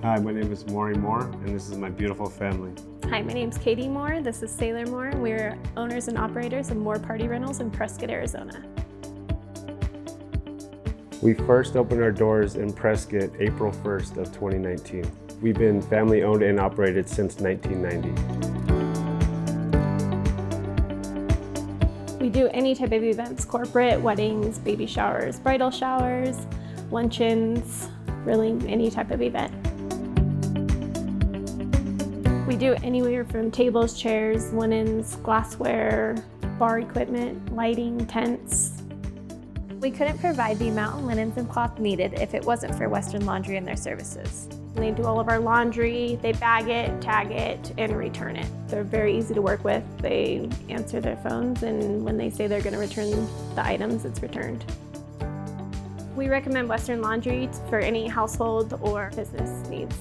Hi, my name is Maury Moore, and this is my beautiful family. Hi, my name's Katie Moore. This is Sailor Moore, and we're owners and operators of Moore Party Rentals in Prescott, Arizona. We first opened our doors in Prescott April 1st of 2019. We've been family owned and operated since 1990. We do any type of events: corporate, weddings, baby showers, bridal showers, luncheons, really any type of event. We do anywhere from tables, chairs, linens, glassware, bar equipment, lighting, tents. We couldn't provide the amount of linens and cloth needed if it wasn't for Western Laundry and their services. They do all of our laundry, they bag it, tag it, and return it. They're very easy to work with. They answer their phones, and when they say they're going to return the items, it's returned. We recommend Western Laundry for any household or business needs.